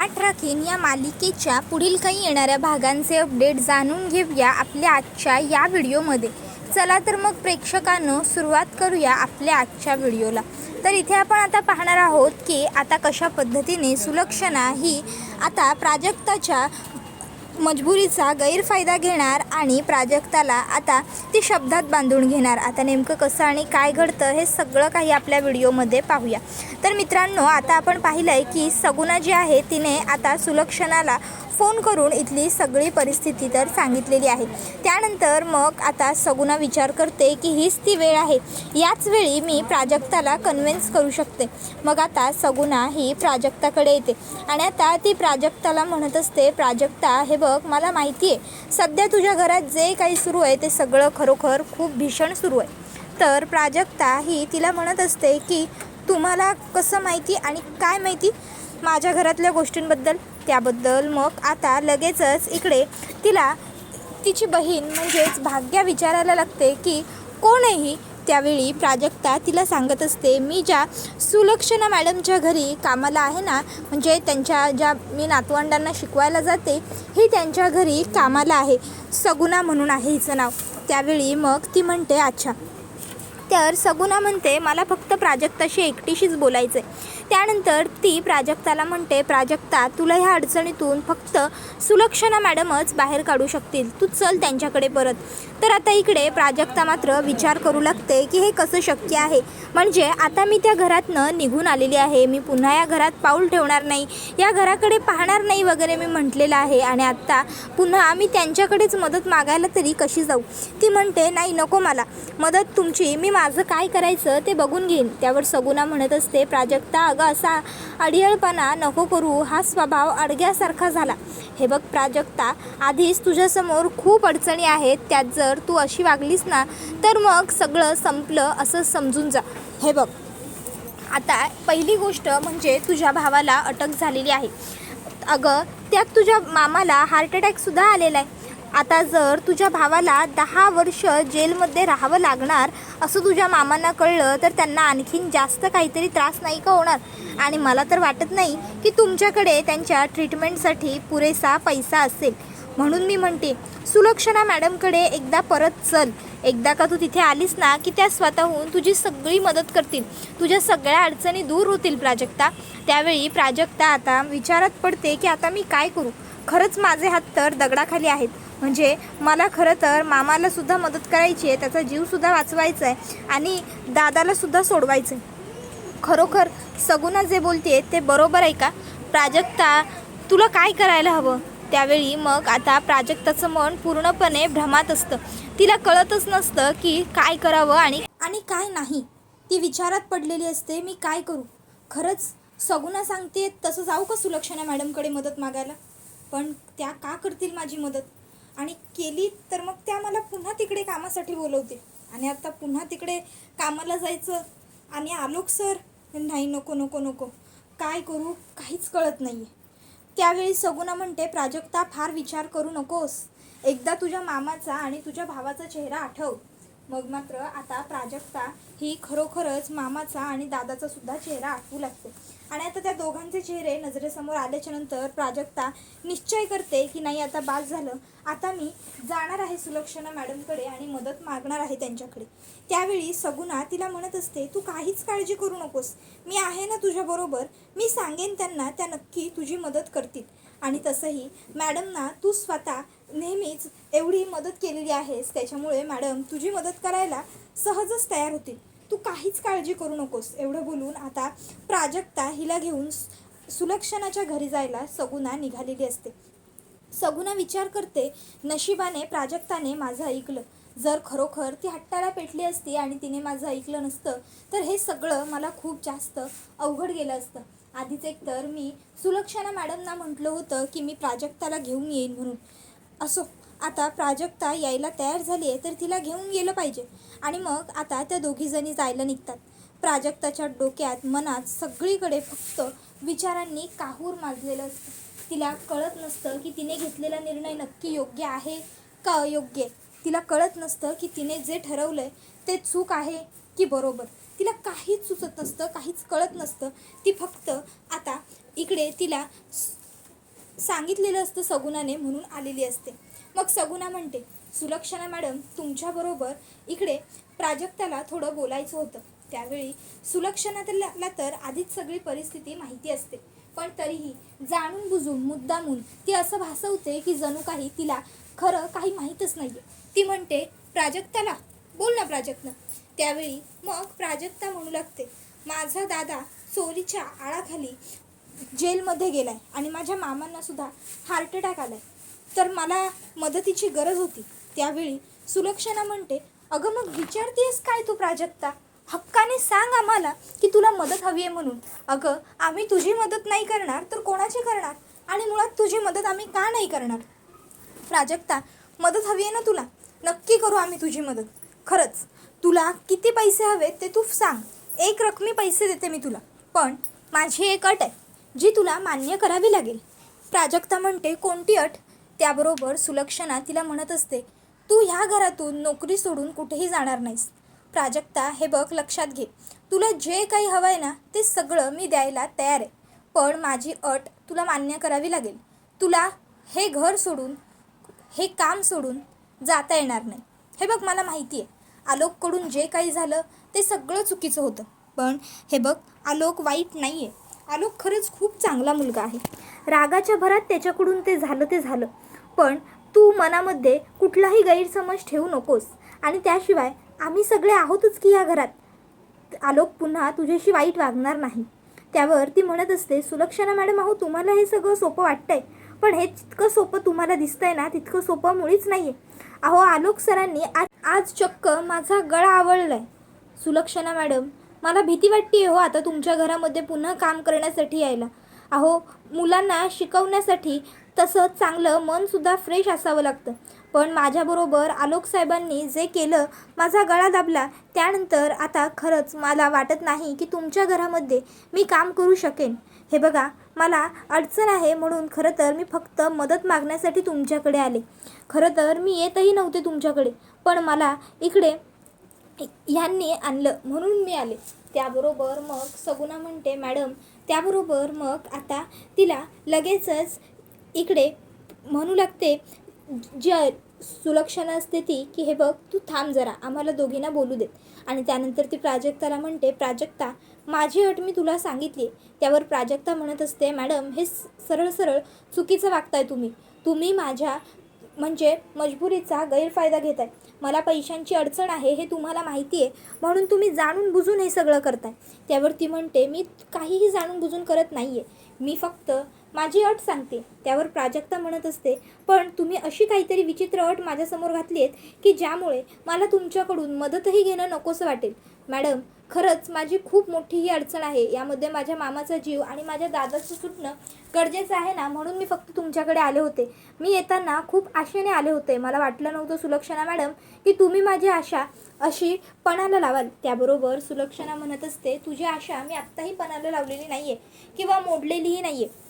आठ राखीन या मालिकेच्या पुढील काही येणाऱ्या भागांचे अपडेट जाणून घेऊया आपल्या आजच्या या व्हिडिओमध्ये. चला तर मग प्रेक्षकांनो सुरुवात करूया आपल्या आजच्या व्हिडिओला. तर इथे आपण आता पाहणार आहोत की आता कशा पद्धतीने सुलक्षणा ही आता प्राजक्ताच्या मजबुरीचा गैरफायदा घेणार आणि प्राजक्ताला आता ती शब्दात बांधून घेणार. आता नेमकं कसं आणि काय घडतं हे सगळं काही आपल्या व्हिडिओमध्ये पाहूया. तर मित्रांनो, आता आपण पाहिलं आहे की सगुना जी आहे तिने आता सुलक्षणाला फोन करून इथली सगळी परिस्थिती तर सांगितलेली आहे. त्यानंतर मग आता सगुना विचार करते की हीच ती वेळ आहे, याच वेळी मी प्राजक्ताला कन्व्हिन्स करू शकते. मग आता सगुना ही प्राजक्ताकडे येते आणि आता ती प्राजक्ताला म्हणत असते, प्राजक्ता हे बघ, मला माहिती आहे सध्या तुझ्या घरात जे काही सुरू आहे ते सगळं खरोखर खूप भीषण सुरू आहे. तर प्राजक्ता ही तिला म्हणत असते की तुम्हाला कसं माहिती आणि काय माहिती माझ्या घरातल्या गोष्टींबद्दल. त्याबद्दल मग आता लगेचच इकडे तिला तिची बहीण म्हणजेच भाग्या विचारायला लागते की कोण आहे ही. त्यावेळी प्राजक्ता तिला सांगत असते, मी ज्या सुलक्षणा मॅडमच्या घरी कामाला आहे ना, म्हणजे त्यांच्या ज्या मी नातवंडांना शिकवायला जाते, ही त्यांच्या घरी कामाला आहे. सगुना म्हणून आहे हिचं नाव. त्यावेळी मग ती म्हणते अच्छा. तर सगुना म्हणते मला फक्त प्राजक्ताशी एकटीशीच बोलायचं आहे. त्यानंतर ती प्राजक्ताला म्हणते, प्राजक्ता तुला ह्या अडचणीतून फक्त सुलक्षणा मॅडमच बाहेर काढू शकतील, तू चल त्यांच्याकडे परत. तर आता इकडे प्राजक्ता मात्र विचार करू लागते की हे कसं शक्य आहे. म्हणजे आता मी त्या घरातनं निघून आलेली आहे, मी पुन्हा या घरात पाऊल ठेवणार नाही, या घराकडे पाहणार नाही वगैरे मी म्हटलेलं आहे आणि आत्ता पुन्हा आम्ही त्यांच्याकडेच मदत मागायला तरी कशी जाऊ. ती म्हणते नाही नको मला मदत तुमची, मी माझं काय करायचं ते बघून घेईन. त्यावर सगुना म्हणत असते, प्राजक्ता अगं असा अडियळपणा नको करू, हा स्वभाव अडग्यासारखा झाला. हे बघ प्राजक्ता, आधीच तुझ्यासमोर खूप अडचणी आहेत, त्यात जर तू अशी वागलीस ना तर मग सगळं संपलं असं समजून जा. हे बघ आता पहिली गोष्ट म्हणजे तुझ्या भावाला अटक झालेली आहे. अगं त्यात तुझ्या मामाला हार्ट अटॅकसुद्धा आलेला आहे. आता जर तुझ्या भावाला 10 वर्ष जेलमध्ये राहावं लागणार असं तुझ्या मामांना कळलं तर त्यांना आणखीन जास्त काहीतरी त्रास नाही का होणार. आणि मला तर वाटत नाही की तुमच्याकडे त्यांच्या ट्रीटमेंटसाठी पुरेसा पैसा असेल. म्हणून मी म्हणते सुलक्षणा मॅडमकडे एकदा परत चल. एकदा का तू तिथे आलीस ना की त्या स्वतःहून तुझी सगळी मदत करतील, तुझ्या सगळ्या अडचणी दूर होतील प्राजक्ता. त्यावेळी प्राजक्ता आता विचारात पडते की आता मी काय करू. खरंच माझे हात तर दगडाखाली आहेत. म्हणजे मला खरं तर मामालासुद्धा मदत करायची आहे, त्याचा जीवसुद्धा वाचवायचा आहे आणि दादालासुद्धा सोडवायचं आहे. खरोखर सगुना जे बोलते ते बरोबर आहे का. प्राजक्ता तुला काय करायला हवं. त्यावेळी मग आता प्राजक्ताचं मन पूर्णपणे भ्रमात असतं. तिला कळतच नसतं की काय करावं आणि काय नाही. ती विचारात पडलेली असते, मी काय करू. खरंच सगुना सांगते तसं जाऊ का सुलक्षणा मॅडमकडे मदत मागायला. पण त्या का करतील माझी मदत, आणि केली तर मग त्या मला पुन्हा तिकडे कामासाठी बोलवते आणि आता पुन्हा तिकडे कामाला जायचं आणि आलोक सर नाही, नको नको नको, काय करू काहीच कळत नाही आहे. त्यावेळी सगुना म्हणते, प्राजक्ता फार विचार करू नकोस, एकदा तुझ्या मामाचा आणि तुझ्या भावाचा चेहरा आठव. मग मात्र आता प्राजक्ता ही खरोखरच मामाचा आणि दादाचा सुद्धा चेहरा आठवू लागते. आणि आता त्या दोघांचे चेहरे नजरेसमोर आल्याच्या नंतर प्राजक्ता निश्चय करते की नाही आता बास झालं, आता मी जाणार आहे सुलक्षणा मॅडमकडे आणि मदत मागणार आहे त्यांच्याकडे. त्यावेळी सगुना तिला म्हणत असते, तू काहीच काळजी करू नकोस, मी आहे ना तुझ्याबरोबर, मी सांगेन त्यांना, त्या नक्की तुझी मदत करतील. आणि तसंही मॅडमना तू स्वतः नेहमीच एवढी मदत केलेली आहेस, त्याच्यामुळे मॅडम तुझी मदत करायला सहजच तयार होतील, तू काहीच काळजी करू नकोस. एवढं बोलून आता प्राजक्ता हिला घेऊन सुलक्षणाच्या घरी जायला सगुना निघालेली असते. सगुना विचार करते, नशिबाने प्राजक्ताने माझं ऐकलं. जर खरोखर ती हट्टाला पेटली असती आणि तिने माझं ऐकलं नसतं तर हे सगळं मला खूप जास्त अवघड गेलं असतं. आधीच एक तर मी सुलक्षणा मॅडमना म्हटलं होतं की मी प्राजक्ताला घेऊन येईन म्हणून. असो, आता प्राजक्ता यायला तयार झाली आहे तर तिला घेऊन गेलं पाहिजे. आणि मग आता त्या दोघीजणी जायला निघतात. प्राजक्ताच्या डोक्यात मनात सगळीकडे फक्त विचारांनी काहूर माजलेलं असतं. तिला कळत नसतं की तिने घेतलेला निर्णय नक्की योग्य आहे का अयोग्य. तिला कळत नसतं की तिने जे ठरवलं आहे ते चूक आहे की बरोबर. तिला काहीच सुचत नसतं, काहीच कळत नसतं. ती फक्त आता इकडे तिला सांगितलेलं असतं सगुणाने म्हणून आलेली असते. मग सगुणा म्हणते, सुलक्षणा मॅडम तुमच्याबरोबर इकडे प्राजक्ताला थोडं बोलायचं होतं. त्यावेळी सुलक्षणाला तर आधीच सगळी परिस्थिती माहिती असते, पण तरीही जाणून बुजून मुद्दामून ती असं भासवते की जणू काही तिला खरं काही माहीतच नाही आहे. ती म्हणते, प्राजक्ताला बोल ना प्राजक्ता. त्यावेळी मग प्राजक्ता म्हणू लागते, माझा दादा चोरीच्या आळाखाली जेलमध्ये गेलाय आणि माझ्या मामांना सुद्धा हार्ट अटॅक आलाय, तर मला मदतीची गरज होती. त्यावेळी सुलक्षणा म्हणते, अगं मग विचारतेस काय तू प्राजक्ता? हक्काने सांग आम्हाला की तुला मदत हवी आहे म्हणून. अगं आम्ही तुझी मदत नाही करणार तर कोणाची करणार? आणि मुळात तुझी मदत आम्ही का नाही करणार? प्राजक्ता, मदत हवी आहे ना तुला? नक्की करू आम्ही तुझी मदत. खरंच तुला किती पैसे हवेत ते तू सांग, एक रकमी पैसे देते मी तुला, पण माझी एक अट आहे जी तुला मान्य करावी लागेल. प्राजक्ता म्हणते, कोणती अट? त्याबरोबर सुलक्षणा तिला म्हणत असते, तू ह्या घरातून नोकरी सोडून कुठेही जाणार नाहीस. प्राजक्ता, हे बघ लक्षात घे, तुला जे काही हवं आहे ना ते सगळं मी द्यायला तयार आहे, पण माझी अट तुला मान्य करावी लागेल. तुला हे घर सोडून, हे काम सोडून जाता येणार नाही. हे बघ मला माहिती आहे आलोककडून जे काही झालं ते सगळं चुकीचं होतं, पण हे बघ आलोक वाईट नाही आहे. आलोक खरंच खूप चांगला मुलगा आहे. रागाच्या भरात त्याच्याकडून ते झालं, पण तू मनामध्ये कुठलाही गैरसमज ठेवू नकोस. आणि त्याशिवाय आम्ही सगळे आहोतच की या घरात. आलोक पुन्हा तुझ्याशी वाईट वागणार नाही. त्यावर ती म्हणत असते, सुलक्षणा मॅडम, अहो तुम्हाला हे सगळं सोपं वाटतंय, पण हे जितकं सोपं तुम्हाला दिसतंय ना तितकं सोपं मुळीच नाही आहे. अहो आलोक सरांनी आज चक्क माझा गळा आवळलाय. सुलक्षणा मॅडम, मला भीती वाटते हो आता तुमच्या घरामध्ये पुन्हा काम करण्यासाठी यायला. अहो मुलांना शिकवण्यासाठी तसं चांगलं मनसुद्धा फ्रेश असावं लागतं, पण माझ्याबरोबर आलोक साहेबांनी जे केलं, माझा गळा दाबला, त्यानंतर आता खरंच मला वाटत नाही की तुमच्या घरामध्ये मी काम करू शकेन. हे बघा मला अडचण आहे म्हणून खरं तर मी फक्त मदत मागण्यासाठी तुमच्याकडे आले. खरं तर मी येतही नव्हते तुमच्याकडे, पण मला इकडे ह्यांनी आणलं म्हणून मी आले. त्याबरोबर मग सगुणा म्हणते, मॅडम त्याबरोबर मग आता तिला लगेचच इकडे म्हणू लागते जी सुलक्षणा असते ती, की हे बघ तू थांब जरा, आम्हाला दोघींना बोलू देत. आणि त्यानंतर ती प्राजक्ताला म्हणते, प्राजक्ता माझी अट मी तुला सांगितली. त्यावर प्राजक्ता म्हणत असते, मॅडम हे सरळ सरळ चुकीचं वागताय तुम्ही माझ्या म्हणजे मजबुरीचा गैरफायदा घेताय. मला पैशांची अडचण आहे हे तुम्हाला माहिती आहे, म्हणून तुम्ही जाणून बुजून हे सगळं करताय. त्यावर ती म्हणते, मी काहीही जाणून बुजून करत नाही आहे, मी फक्त माझी अट सांगते. त्यावर प्राजक्ता म्हणत असते, पण तुम्ही अशी काहीतरी विचित्र अट माझ्यासमोर घातली आहेत की ज्यामुळे मला तुमच्याकडून मदतही घेणं नकोसं वाटेल. मॅडम खरंच माझी खूप मोठी ही अडचण आहे, यामध्ये माझ्या मामाचा जीव आणि माझ्या दादाचं सुटणं गरजेचं आहे ना, म्हणून मी फक्त तुमच्याकडे आले होते. मी येताना खूप आशेने आले होते, मला वाटलं नव्हतं सुलक्षणा मॅडम की तुम्ही माझी आशा अशी पणाला लावाल. त्याबरोबर सुलक्षणा म्हणत असते, तुझी आशा मी आत्ताही पणाला लावलेली नाही आहे किंवा मोडलेलीही नाही आहे.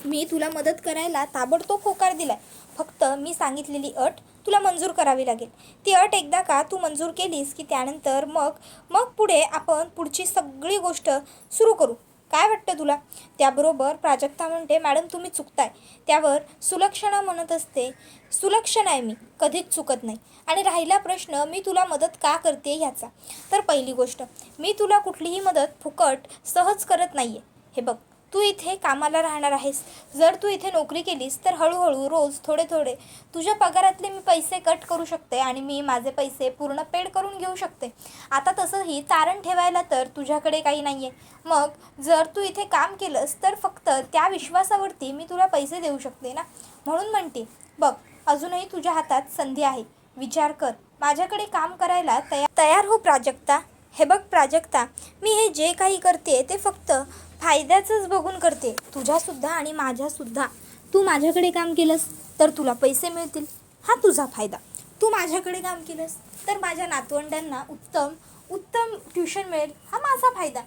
मी तुला मदत करायला ताबडतोब होकार दिलाय, फक्त मी सांगितलेली अट तुला मंजूर करावी लागेल. ती अट एकदा का तू मंजूर केलीस की त्यानंतर मग पुढे आपण पुढची सगळी गोष्ट सुरू करू. काय वाटतं तुला? त्याबरोबर प्राजक्ता म्हणते, मॅडम तुम्ही चुकताय. त्यावर सुलक्षणा म्हणत असते, सुलक्षणा आहे मी, कधीच चुकत नाही. आणि राहिला प्रश्न मी तुला मदत का करते ह्याचा, तर पहिली गोष्ट, मी तुला कुठलीही मदत फुकट सहज करत नाही आहे. हे बघ तू इथे कामाला राहणार आहेस, जर तू इथे नोकरी केलीस तर हळूहळू रोज थोडे थोडे तुझ्या पगारातले मी पैसे कट करू शकते आणि मी माझे पैसे पूर्ण पेड करून घेऊ शकते. आता तसंही तारण ठेवायला तर तुझ्याकडे काही नाही आहे, मग जर तू इथे काम केलंस तर फक्त त्या विश्वासावरती मी तुला पैसे देऊ शकते ना. म्हणून म्हणते, बघ अजूनही तुझ्या हातात संधी आहे, विचार कर, माझ्याकडे काम करायला तयार हो प्राजक्ता. हे बघ प्राजक्ता, मी हे जे काही करते ते फक्त फायद्याचंच बघून करते, तुझ्यासुद्धा आणि माझ्यासुद्धा. तू माझ्याकडे काम केलंस तर तुला पैसे मिळतील, हा तुझा फायदा. तू माझ्याकडे काम केलंस तर माझ्या नातवंडांना उत्तम ट्युशन मिळेल, हा माझा फायदा.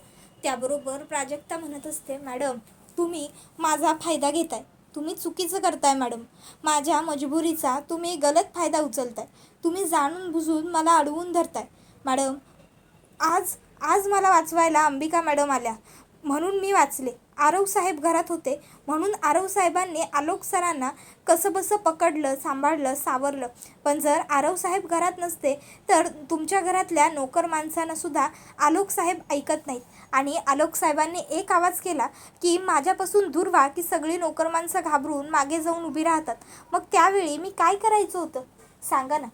त्याबरोबर प्राजक्ता म्हणत असते, मॅडम तुम्ही माझा फायदा घेताय, तुम्ही चुकीचं करताय मॅडम. माझ्या मजबुरीचा तुम्ही गलत फायदा उचलताय, तुम्ही जाणून बुजून मला अडवून धरताय. मॅडम आज मला वाचवायला अंबिका मॅडम आल्या म्हणून मी वाचले, आरव साहेब घरात होते म्हणून आरव साहेबांनी आलोक सरांना कसंबसं पकडलं, सांभाळलं, सावरलं. पण जर आरव साहेब घरात नसते तर तुमच्या घरातल्या नोकर माणसांना सुद्धा आलोक साहेब ऐकत नाहीत. आणि आलोक साहेबांनी एक आवाज केला की माझ्यापासून दूर व्हा, की सगळी नोकर माणसं घाबरून मागे जाऊन उभी राहतात. मग त्यावेळी मी काय करायचं होतं सांगा ना.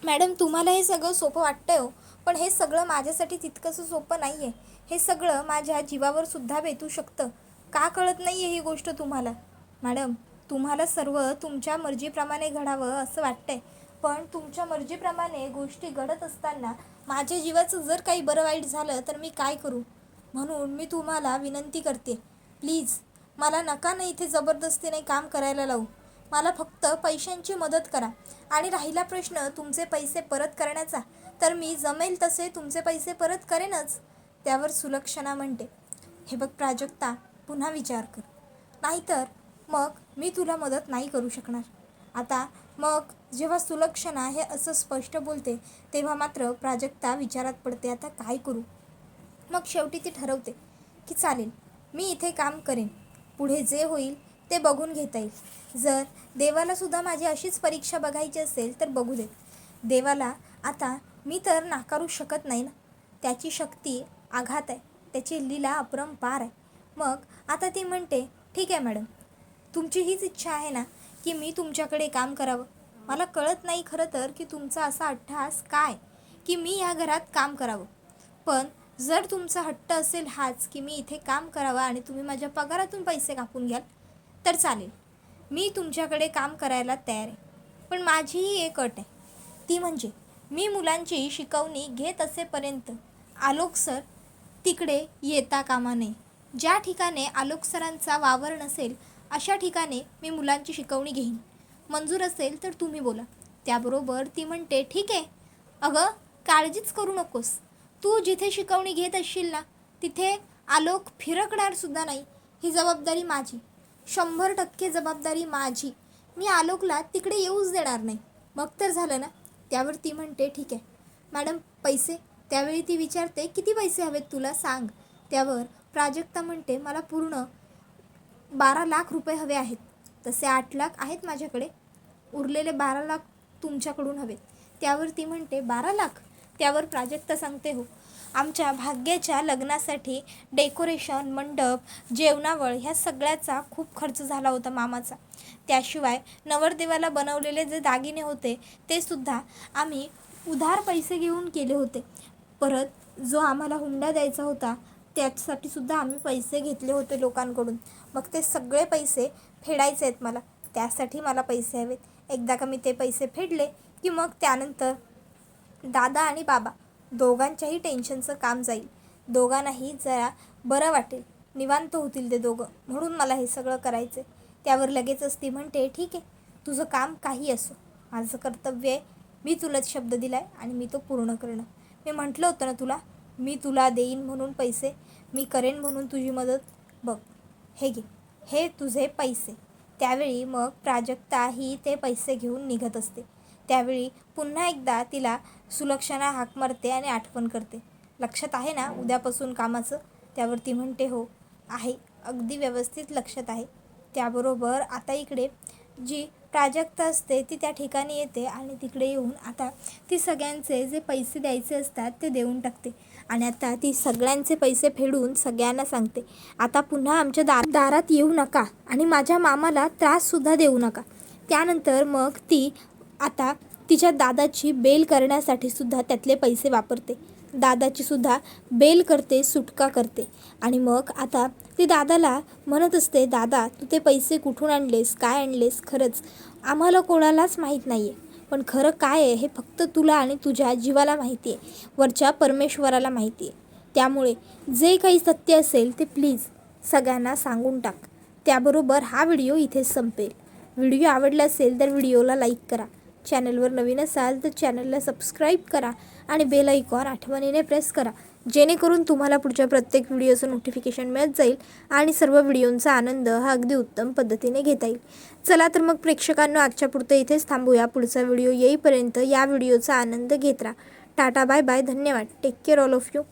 मॅडम, तुम्हाला हे सगळं सोपं वाटतंय हो, पण हे सगळं माझ्यासाठी तितकंसं सोपं नाही आहे. हे सगळं माझ्या जीवावर सुद्धा बेतू शकतं. का कळत नाही आहे ही गोष्ट तुम्हाला? मॅडम, तुम्हाला सर्व तुमच्या मर्जीप्रमाणे घडावं असं वाटतंय, पण तुमच्या मर्जीप्रमाणे गोष्टी घडत असताना माझ्या जीवाचं जर काही बरं वाईट झालं तर मी काय करू? म्हणून मी तुम्हाला विनंती करते, प्लीज मला नका ना इथे जबरदस्तीने काम करायला लावू. मला फक्त पैशांची मदत करा. आणि राहिला प्रश्न तुमचे पैसे परत करण्याचा, तर मी जमेल तसे तुमचे पैसे परत करेनच. त्यावर सुलक्षणा म्हणते, हे बघ प्राजक्ता, पुन्हा विचार कर, नाहीतर मग मी तुला मदत नाही करू शकणार. आता मग जेव्हा सुलक्षणा हे असं स्पष्ट बोलते तेव्हा मात्र प्राजक्ता विचारात पडते, आता काय करू. मग शेवटी ती ठरवते की चालेल, मी इथे काम करेन, पुढे जे होईल ते बघून घेता येईल. जर देवालासुद्धा माझी अशीच परीक्षा बघायची असेल तर बघू देत. देवाला आता मी तर नाकारू शकत नाही ना. त्याची शक्ती आघात आहे, त्याची लीला अपरंपार आहे. मग आता ती म्हणते, ठीक आहे मॅडम, तुमची हीच इच्छा आहे ना की मी तुमच्याकडे काम करावं. मला कळत नाही खरं तर की तुमचा असा अट्टहास काय की मी या घरात काम करावं. पण जर तुमचा हट्ट असेल हाच की मी इथे काम करावं आणि तुम्ही माझ्या पगारातून पैसे कापून घ्याल तर चालेल, मी तुमच्याकडे काम करायला तयार आहे. पण माझीही एक अट आहे, ती म्हणजे मी मुलांची शिकवणी घेत असेपर्यंत आलोक सर तिकडे येता कामा नये. ज्या ठिकाणी आलोक सरांचा वावर नसेल अशा ठिकाणी मी मुलांची शिकवणी घेईन. मंजूर असेल तर तुम्ही बोला. त्याबरोबर ती म्हणते, ठीक आहे, अगं काळजीच करू नकोस, तू जिथे शिकवणी घेत असशील ना तिथे आलोक फिरकणारसुद्धा नाही. ही जबाबदारी माझी, 100% जबाबदारी माझी. मी आलोकला तिकडे येऊच देणार नाही. मग तर झालं ना. त्यावर ती म्हणते, ठीक आहे मॅडम, पैसे? त्यावेळी ती विचारते, किती पैसे हवेत तुला सांग. त्यावर प्राजक्ता म्हणते, मला पूर्ण 12 लाख रुपये हवे आहेत. तसे 8 लाख आहेत माझ्याकडे, उरलेले 12 लाख तुमच्याकडून हवेत. त्यावर ती म्हणते, 12 लाख? त्यावर प्राजक्ता सांगते, हो, आमच्या भाग्याच्या लग्नासाठी डेकोरेशन, मंडप, जेवणावळ ह्या सगळ्याचा खूप खर्च झाला होता मामाचा. त्याशिवाय नवरदेवाला बनवलेले जे दागिने होते ते सुद्धा आम्ही उधार पैसे घेऊन केले होते. परत जो आम्हाला हुंडा द्यायचा होता त्यासाठी सुद्धा आम्ही पैसे घेतले होते लोकांकडून. मग ते सगळे पैसे फेडायचे आहेत मला, त्यासाठी मला पैसे हवेत. एकदा का मी ते पैसे फेडले की मग त्यानंतर दादा आणि बाबा दोघांच्याही टेन्शनचं काम जाईल. दोघांनाही जरा बरं वाटेल, निवांत होतील ते दोघं, म्हणून मला हे सगळं करायचं आहे. त्यावर लगेचच ती म्हणते, ठीक आहे, तुझं काम काही असो, माझं कर्तव्य आहे, मी तुलाच शब्द दिला आहे आणि मी तो पूर्ण करणं. मी म्हटलं होतं ना तुला, मी तुला देईन म्हणून पैसे, मी करेन म्हणून तुझी मदत. बघ, हे घे, हे तुझे पैसे. त्यावेळी मग प्राजक्ता ही ते पैसे घेऊन निघत असते. त्यावेळी पुन्हा एकदा तिला सुलक्षणा हाक मारते आणि आठवण करते, लक्षात आहे ना उद्यापासून कामाचं? त्यावर ती म्हणते, हो आहे, अगदी व्यवस्थित लक्षात आहे. त्याबरोबर आता इकडे जी प्राजक्ता असते ती त्या ठिकाणी येते आणि तिकडे येऊन आता ती सगळ्यांचे जे पैसे द्यायचे असतात ते देऊन टाकते. आणि आता ती सगळ्यांचे पैसे फेडून सगळ्यांना सांगते, आता पुन्हा आमच्या दारात येऊ नका आणि माझ्या मामाला त्राससुद्धा देऊ नका. त्यानंतर मग ती आता तिच्या दादाची बेल करण्यासाठी सुद्धा त्यातले पैसे वापरते. दादाची सुद्धा बेल करते, सुटका करते. आणि मग आता ती दादाला म्हणत असते, दादा तू ते पैसे कुठून आणलेस, काय आणलेस, खरंच आम्हाला कोणालाच माहीत नाही आहे. पण खरं काय आहे हे फक्त तुला आणि तुझ्या जीवाला माहिती आहे, वरच्या परमेश्वराला माहिती आहे. त्यामुळे जे काही सत्य असेल ते प्लीज सगळ्यांना सांगून टाक. त्याबरोबर हा व्हिडिओ इथेच संपेल. व्हिडिओ आवडला असेल तर व्हिडिओला लाईक करा. चॅनलवर नवीन असाल तर चॅनलला सबस्क्राईब करा आणि बेल आयकॉन आठवणीने प्रेस करा, जेणेकरून तुम्हाला पुढच्या प्रत्येक व्हिडिओचं नोटिफिकेशन मिळत जाईल आणि सर्व व्हिडिओंचा आनंद हा अगदी उत्तम पद्धतीने घेता येईल. चला तर मग प्रेक्षकांनो, आजच्या पुरतं इथेच थांबूया. पुढचा व्हिडिओ येईपर्यंत या व्हिडिओचा आनंद घेत राहा. टाटा, बाय बाय, धन्यवाद. Take care all of you.